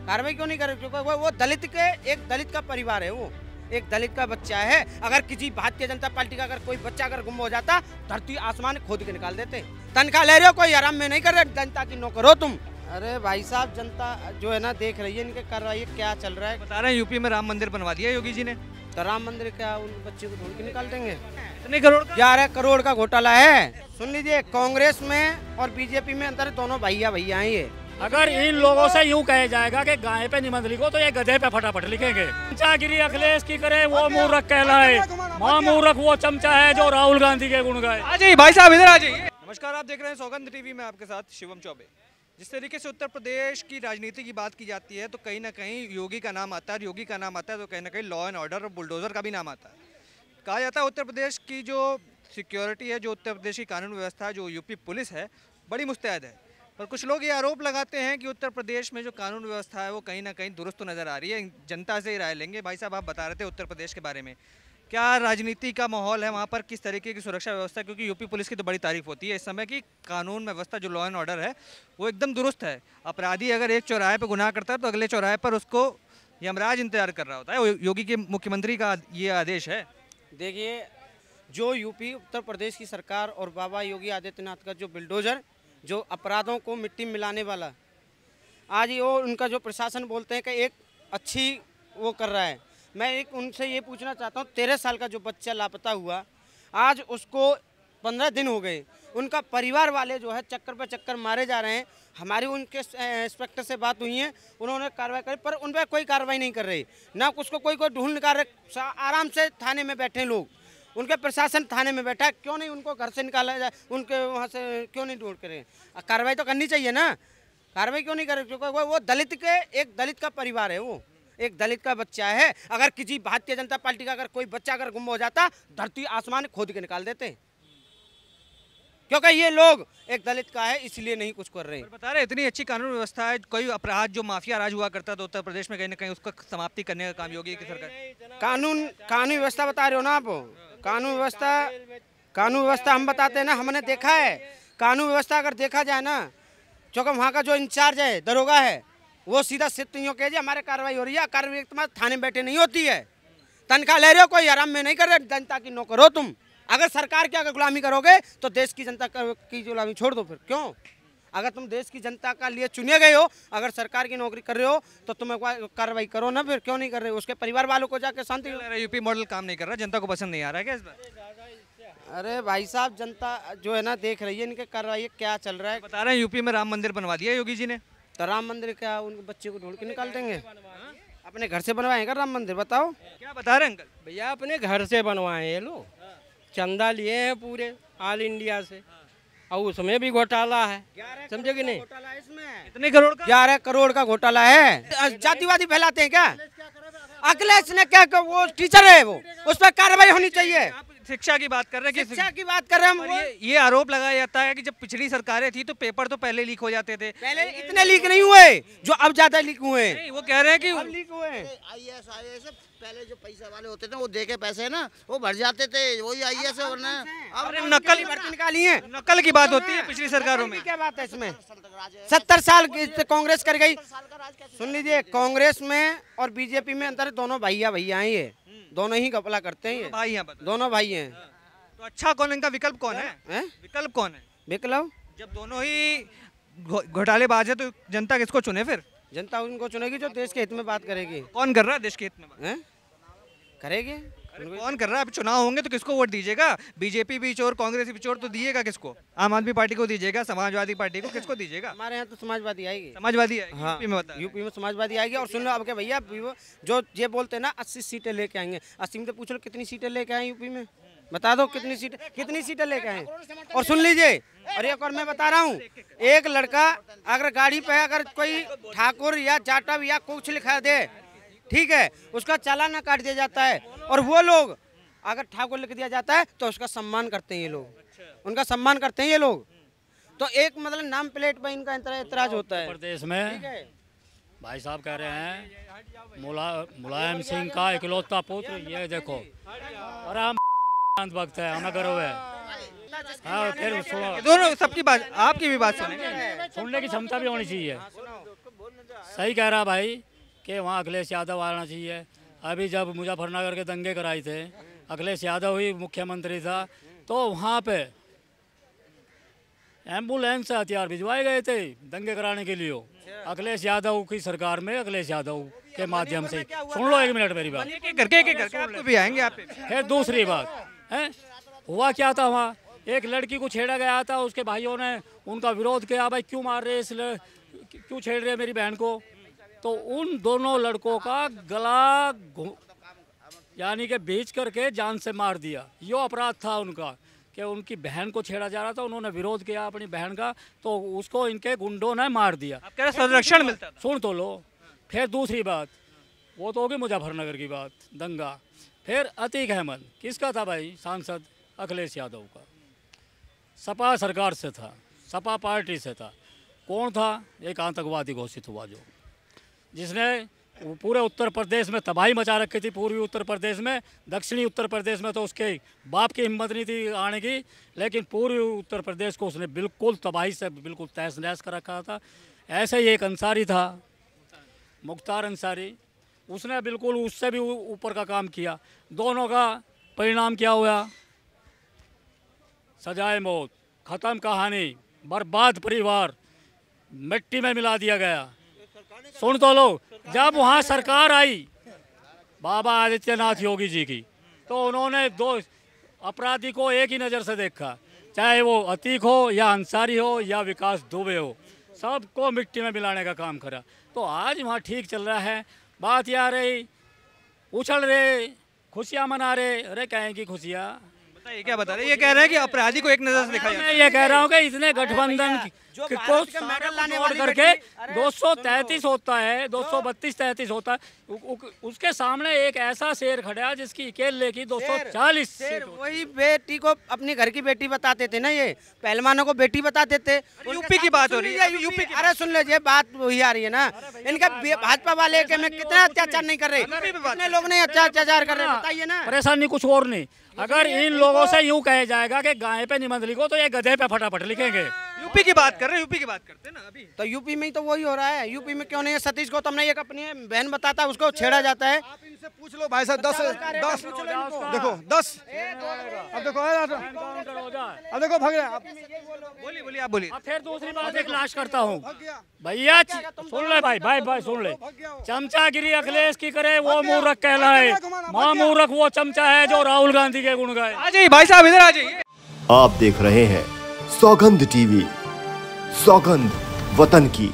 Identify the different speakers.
Speaker 1: कार्रवाई क्यों नहीं कर रहे? क्योंकि वो दलित के एक दलित का परिवार है, वो एक दलित का बच्चा है। अगर किसी भारतीय जनता पार्टी का अगर कोई बच्चा अगर गुम हो जाता, धरती आसमान खोद के निकाल देते। तनख्वाह ले रहे हो, कोई आराम में नहीं कर रहे, जनता की नौकर हो तुम। अरे भाई साहब, जनता जो है ना देख रही है इनके कार्रवाई क्या चल रहा है।
Speaker 2: बता रहे हैं यूपी में राम मंदिर बनवा दिया योगी जी ने।
Speaker 1: तो राम मंदिर क्या उन बच्चे को ढूंढ के निकाल देंगे?
Speaker 2: इतने करोड़ का?
Speaker 1: 11 करोड़ का घोटाला है। सुन लीजिए, कांग्रेस में और बीजेपी में अंदर दोनों भैया हैं ये।
Speaker 3: अगर इन लोगों से यूं कहे जाएगा कि गाय पे निबंध लिखो तो ये गधे पे फटाफट लिखेंगे। चमचागिरी अखिलेश की करे वो मूर्ख कहलाए, महामूर्ख वो चमचा है जो राहुल गांधी के गुण गाए।
Speaker 2: आ जाइए भाई साहब, इधर आ जाइए। नमस्कार, आप देख रहे हैं सौगंध टीवी में आपके साथ शिवम चौबे। जिस तरीके से उत्तर प्रदेश की राजनीति की बात की जाती है तो कहीं ना कहीं योगी का नाम आता है, योगी का नाम आता है तो कहीं ना कहीं लॉ एंड ऑर्डर और बुलडोजर का भी नाम आता है। कहा जाता है उत्तर प्रदेश की जो सिक्योरिटी है, जो उत्तर प्रदेश की कानून व्यवस्था है, जो यूपी पुलिस है, बड़ी मुस्तैद है। पर कुछ लोग ये आरोप लगाते हैं कि उत्तर प्रदेश में जो कानून व्यवस्था है वो कहीं ना कहीं दुरुस्त नज़र आ रही है। जनता से ही राय लेंगे। भाई साहब, आप बता रहे थे उत्तर प्रदेश के बारे में, क्या राजनीति का माहौल है वहाँ पर, किस तरीके की सुरक्षा व्यवस्था? क्योंकि यूपी पुलिस की तो बड़ी तारीफ होती है इस समय की कानून व्यवस्था, जो लॉ एंड ऑर्डर है वो एकदम दुरुस्त है। अपराधी अगर एक चौराहे पर गुनाह करता है तो अगले चौराहे पर उसको यमराज इंतजार कर रहा होता है। योगी के मुख्यमंत्री का ये आदेश है।
Speaker 1: देखिए, जो यूपी उत्तर प्रदेश की सरकार और बाबा योगी आदित्यनाथ का जो बुलडोजर, जो अपराधों को मिट्टी में मिलाने वाला, आज ये उनका जो प्रशासन बोलते हैं कि एक अच्छी वो कर रहा है। मैं एक उनसे ये पूछना चाहता हूँ, 13 साल का जो बच्चा लापता हुआ, आज उसको 15 दिन हो गए, उनका परिवार वाले जो है चक्कर पे चक्कर मारे जा रहे हैं। हमारी उनके इंस्पेक्टर से बात हुई है, उन्होंने कार्रवाई करी, पर उन पर कोई कार्रवाई नहीं कर रही, ना उसको कोई ढूंढ निकाल रहे। आराम से थाने में बैठे लोग, उनके प्रशासन थाने में बैठा है, क्यों नहीं उनको घर से निकाला जाए, उनके वहाँ से क्यों नहीं ढूंढ करें? कार्रवाई तो करनी चाहिए ना, कार्रवाई क्यों नहीं कर रहे? क्योंकि वो दलित के एक दलित का परिवार है, वो एक दलित का बच्चा है। अगर किसी भारतीय जनता पार्टी का अगर कोई बच्चा अगर गुम हो जाता, धरती आसमान खोद के निकाल देते। क्योंकि ये लोग एक दलित का है, इसलिए नहीं कुछ कर रहे।
Speaker 2: बता रहे इतनी अच्छी कानून व्यवस्था है, कोई अपराध जो माफिया राज हुआ करता था उत्तर प्रदेश में, कहीं ना कहीं उसका समाप्ति करने का काम योगी की सरकार।
Speaker 1: कानून व्यवस्था बता रहे हो ना आप? कानून व्यवस्था हम बताते हैं ना, हमने देखा है। कानून व्यवस्था अगर देखा जाए ना, क्योंकि वहाँ का जो इंचार्ज है, दरोगा है, वो सीधा सिद्धियों कह हमारे कार्रवाई हो रही है, कार्रवाई तुम्हारे थाने में बैठे नहीं होती है। तनख्वाह ले रहे हो, कोई आराम में नहीं कर रहे, जनता की नौकर हो तुम। अगर सरकार की अगर गुलामी करोगे तो देश की जनता की गुलामी छोड़ दो। फिर क्यों? अगर तुम देश की जनता का लिए चुने गए हो, अगर सरकार की नौकरी कर रहे हो तो तुम कार्रवाई करो ना। फिर क्यों नहीं कर रहे? उसके परिवार वालों को जाके शांति।
Speaker 2: यूपी मॉडल काम नहीं कर रहा, जनता को पसंद नहीं आ रहा है क्या इस बार?
Speaker 1: अरे भाई साहब, जनता जो है ना देख रही है इनके कार्रवाई क्या चल रहा है।
Speaker 2: बता रहे हैं यूपी में राम मंदिर बनवा दिया योगी जी ने।
Speaker 1: तो राम मंदिर क्या उन बच्चे को ढूंढ के निकाल देंगे? अपने घर से बनवाएंगे राम मंदिर? बताओ
Speaker 2: क्या बता रहे हैं अंकल?
Speaker 4: भैया अपने घर से बनवाए ये लोग, चंदा लिए हैं पूरे ऑल इंडिया से, और उसमें भी घोटाला है, समझे कि नहीं?
Speaker 1: घोटाला है इसमें।
Speaker 2: कितने करोड़ का?
Speaker 1: 11 करोड़ का घोटाला है। जातिवादी फैलाते हैं क्या? अखिलेश ने क्या, वो टीचर है, वो उस पर कार्रवाई होनी चाहिए।
Speaker 2: शिक्षा की बात कर रहे हैं,
Speaker 1: शिक्षा की बात कर रहे हैं हम।
Speaker 2: ये आरोप लगाया जाता है कि जब पिछली सरकारें थी तो पेपर तो पहले लीक हो जाते थे।
Speaker 1: पहले इतने लीक नहीं हुए जो अब ज्यादा लीक हुए।
Speaker 2: नहीं, वो कह रहे हैं कि
Speaker 1: अब लीक हुए।
Speaker 5: आईएएस पहले जो पैसा वाले होते थे वो दे के पैसे ना वो भर जाते थे, वही आईएएस है। वरना
Speaker 1: अब नकल भर्ती निकाली है।
Speaker 2: नकल की बात होती है पिछली सरकारों में।
Speaker 1: क्या बात है इसमें? 70 साल कांग्रेस कर गई। सुन लीजिए, कांग्रेस में और बीजेपी में अंदर दोनों भैया हैं, ये दोनों ही घपला करते हैं।
Speaker 2: भाई हैं,
Speaker 1: दोनों भाई हैं।
Speaker 2: तो अच्छा कौन, इनका विकल्प कौन है? विकल्प कौन है?
Speaker 1: विकल्प
Speaker 2: जब दोनों ही घोटालेबाज है तो जनता किसको चुने? फिर
Speaker 1: जनता उनको चुनेगी जो देश के हित में बात करेगी।
Speaker 2: कौन कर रहा है देश के हित में बात?
Speaker 1: करेगी।
Speaker 2: कौन कर रहा है? अभी चुनाव होंगे तो किसको वोट दीजिएगा? बीजेपी भी चोर, कांग्रेस भी चोर, तो दिएगा किसको? आम आदमी पार्टी को दीजिएगा, समाजवादी पार्टी को, किसको दीजिएगा?
Speaker 1: हमारे यहाँ तो समाजवादी आएगी।
Speaker 2: समाजवादी आएगी।
Speaker 1: हाँ,
Speaker 2: यूपी में बता,
Speaker 1: यूपी में समाजवादी आएगी। और सुन लो अब के भैया, जो ये बोलते हैं ना 80 सीटें लेके आएंगे, 80 में तो पूछ लो कितनी सीटें लेके आए यूपी में? बता दो कितनी सीटें लेके आए। और सुन लीजिए, और एक और मैं बता रहा हूँ, एक लड़का अगर गाड़ी पे अगर कोई ठाकुर या जाटव या कुछ लिखा दे, ठीक है, उसका चालान ना काट दिया जाता है। और वो लोग अगर ठाकुर लिख दिया जाता है तो उसका सम्मान करते हैं ये लोग, उनका सम्मान करते हैं ये लोग। तो एक मतलब नाम प्लेट पे इनका एतराज होता है।
Speaker 3: प्रदेश में भाई साहब कह रहे हैं मुलायम सिंह का इकलौता पुत्र, ये देखो, और हम वक्त है हमें करो है। हाँ, फिर सुनो,
Speaker 2: दोनों सबकी बात, आपकी भी बात सुने।
Speaker 3: सुनने की क्षमता भी होनी चाहिए। सही कह रहा भाई कि वहाँ अखिलेश यादव आना चाहिए। अभी जब मुजफ्फरनगर के दंगे कराए थे, अखिलेश यादव ही मुख्यमंत्री था, तो वहाँ पे एम्बुलेंस से हथियार भिजवाए गए थे दंगे कराने के लिए। अखिलेश यादव की सरकार में अखिलेश यादव के माध्यम से। सुन लो 1 मिनट मेरी बात।
Speaker 2: करके आपको भी आएंगे आप।
Speaker 3: फिर दूसरी बात है, हुआ क्या था वहाँ, एक लड़की को छेड़ा गया था, उसके भाइयों ने उनका विरोध किया, भाई क्यों मार रहे क्यों छेड़ रहे मेरी बहन को। तो उन दोनों लड़कों का गला यानी कि बेच करके जान से मार दिया। यो अपराध था उनका कि उनकी बहन को छेड़ा जा रहा था, उन्होंने विरोध किया अपनी बहन का, तो उसको इनके गुंडों ने मार दिया।
Speaker 2: आप कह रहे संरक्षण मिलता था।
Speaker 3: सुन तो लो। फिर दूसरी बात, वो तो होगी मुजफ्फरनगर की बात, दंगा। फिर अतीक अहमद किसका था भाई, सांसद अखिलेश यादव का, सपा सरकार से था, सपा पार्टी से था। कौन था, एक आतंकवादी घोषित हुआ जो, जिसने पूरे उत्तर प्रदेश में तबाही मचा रखी थी। पूर्वी उत्तर प्रदेश में, दक्षिणी उत्तर प्रदेश में तो उसके बाप की हिम्मत नहीं थी आने की, लेकिन पूर्वी उत्तर प्रदेश को उसने बिल्कुल तबाही से बिल्कुल तहस नहस कर रखा था। ऐसे ही एक अंसारी था, मुख्तार अंसारी, उसने बिल्कुल उससे भी ऊपर का काम किया। दोनों का परिणाम क्या हुआ, सजाए मौत, ख़त्म कहानी, बर्बाद परिवार, मिट्टी में मिला दिया गया। सुन तो लो, जब वहाँ सरकार आई बाबा आदित्यनाथ योगी जी की, तो उन्होंने दो अपराधी को एक ही नज़र से देखा, चाहे वो अतीक हो या अंसारी हो या विकास दुबे हो, सबको मिट्टी में मिलाने का काम करा। तो आज वहाँ ठीक चल रहा है। बात यार रही, उछल रहे, खुशियाँ मना रहे। अरे कहें की खुशियाँ,
Speaker 2: बताइए क्या बता रहे हैं। ये कह रहे हैं कि अपराधी को एक नजर से देखा जाए।
Speaker 3: मैं ये कह रहा हूँ कि इतने गठबंधन को छोड़ करके 233 होता है, 232-33 होता है, उसके सामने एक ऐसा शेर खड़ा जिसकी अकेले की 240
Speaker 1: शेर। वही बेटी को अपनी घर की बेटी बताते थे ना, ये पहलवानों को बेटी बताते थे।
Speaker 2: यूपी की बात हो रही है, यूपी की।
Speaker 1: अरे सुन लीजिए, बात वही आ रही है ना, इनका भाजपा वाले के में कितना अत्याचार नहीं कर रहे, कितने लोग नहीं अत्याचार कर रहे, बताइए ना।
Speaker 3: परेशानी कुछ और नहीं। अगर इन लोगों से यूं कहे जाएगा कि गाय पे निबंध लिखो, तो ये गधे पे फटाफट लिखेंगे।
Speaker 2: यूपी की बात कर रहे हैं, यूपी की बात करते हैं ना अभी।
Speaker 1: तो यूपी में ही तो वही हो रहा है। यूपी में क्यों नहीं है, सतीश को तुमने एक अपनी बहन बताता है, उसको छेड़ा जाता है।
Speaker 6: आप इनसे पूछ लो भाई साहब, 10 देखो 10, अब देखो अब देखो भाग रहे हैं आप।
Speaker 2: बोलिए आप बोलिए।
Speaker 3: फिर दूसरी बात एक लाश करता हूँ भैया, सुन ले भाई सुन ले। चमचागिरी अखिलेश की करे वो मूर्ख कहलाए, मां मूर्ख वो चमचा है जो राहुल गांधी के गुण गाए।
Speaker 2: आ जाइए भाई साहब, इधर आ जाइए।
Speaker 7: आप देख रहे हैं सौगंध टीवी, सौगंध वतन की।